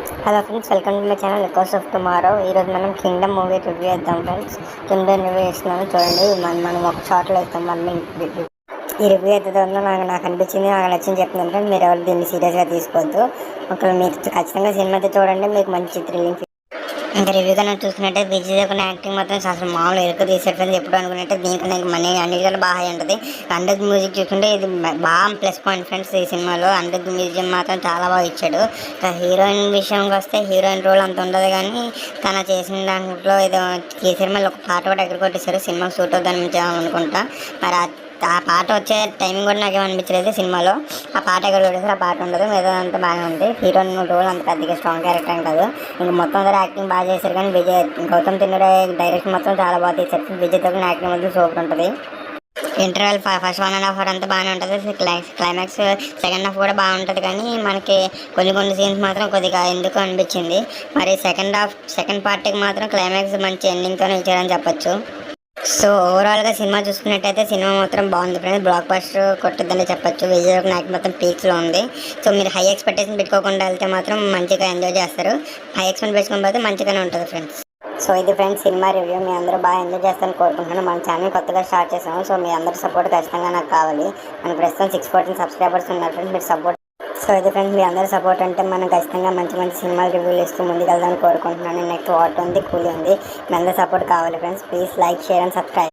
Hello friends, welcome to my channel records of tomorrow. ఈరోజు మనం Kingdom movie review చేద్దాం friends. Kingdom review చేస్తున్నాను చూడండి. మనం ఒక షార్ట్లో ఇస్తాం. ఈ రివ్యూ అయితే నాకు అనిపించింది, నాకు నచ్చింది చెప్తున్నాను ఫ్రెండ్స్. మీరు ఎవరు దీన్ని సీరియస్గా తీసుకోవద్దు. ఒకవేళ మీకు ఖచ్చితంగా సినిమా అయితే చూడండి, మీకు మంచి థ్రిల్లింగ్. ఇంకా రివ్యూ కన్నా చూసుకున్నట్టే విజయ్ దేవరకొండ యాక్టింగ్ మాత్రం అసలు మామూలు ఎరుక తీసేట ఎప్పుడు అనుకున్నట్టే దీనికన్నా మనీ అన్నిటికన్నా బాగా ఉంటుంది. అండర్ మ్యూజిక్ చూసుకుంటే ఇది బాగా ప్లస్ పాయింట్ ఫ్రెండ్స్. ఈ సినిమాలో అండర్ మ్యూజిక్ మాత్రం చాలా బాగా ఇచ్చాడు. హీరోయిన్ విషయంకి వస్తే హీరోయిన్ రోల్ అంత ఉండదు, కానీ తన చేసిన దాంట్లో ఏదో ఈ సినిమాలో ఒక పాట కూడా ఎక్కడ కొట్టేశారు. సినిమాకి సూట్ అవుతుంది అనుకుంటా. మరి ఆ పాట వచ్చే టైమింగ్ కూడా నాకేమనిపించలేదు సినిమాలో. ఆ పాట ఎక్కడ కొట్టేసారు, ఆ పాట ఉండదు, మీద అంతా బాగానే ఉంది. హీరోయిన్ రోల్ అంత పెద్దగా స్ట్రాంగ్ క్యారెక్టర్ అని కాదు. ఇంక మొత్తం అందరూ యాక్టింగ్ బాగా చేశారు, కానీ గౌతమ్ తిన్నడే డైరెక్షన్ మొత్తం చాలా బాగా తీశారు. విజయ్ దేవరకొండ యాక్టింగ్ మొత్తం సూపర్ ఉంటుంది. ఇంటర్వెల్ ఫస్ట్ 1.5 hour అంతా బాగానే ఉంటుంది. క్లైమాక్స్ సెకండ్ హాఫ్ కూడా బాగుంటుంది, కానీ మనకి కొన్ని సీన్స్ మాత్రం కొద్దిగా ఎందుకు అనిపించింది. మరి సెకండ్ పార్ట్కి మాత్రం క్లైమాక్స్ మంచి ఎండింగ్తోనే ఇచ్చారని చెప్పొచ్చు. సో ఓవరాల్గా సినిమా చూసుకున్నట్టయితే సినిమా మాత్రం బాగుంది ఫ్రెండ్స్. బ్లాక్ బస్టర్ కొట్టుద్దని చెప్పొచ్చు. విజయ్ దేవరకొండ యాక్టింగ్ మొత్తం పీక్స్లో ఉంది. సో మీరు హై ఎక్స్పెక్టేషన్ పెట్టుకోకుండా వెళ్తే మాత్రం మంచిగా ఎంజాయ్ చేస్తారు. హై ఎక్స్పెక్ట్ పెట్టుకోకపోతే మంచిగానే ఉంటుంది ఫ్రెండ్స్. సో ఇది ఫ్రెండ్స్ సినిమా రివ్యూ. మీ అందరూ బాగా ఎంజాయ్ చేస్తారని కోరుకుంటున్నాను. మన ఛానల్ కొత్తగా స్టార్ట్ చేసాము. సో మీ అందరి సపోర్ట్ ఖచ్చితంగా నాకు కావాలి. మనకు ప్రస్తుతం 614 సబ్స్క్రైబర్స్ ఉన్నారు ఫ్రెండ్స్. మీరు సపోర్ట్. సో ఇది ఫ్రెండ్స్, మీ అందరి సపోర్ట్ అంటే మనం ఖచ్చితంగా మంచి సినిమాలు రివ్యూలు ఇస్తూ ముందుకు వెళ్దామని కోరుకుంటున్నాను. నెక్స్ట్ వాట్ ఉంది, కూలీ ఉంది. మీ అందరి సపోర్ట్ కావాలి friends. Please like, share and subscribe.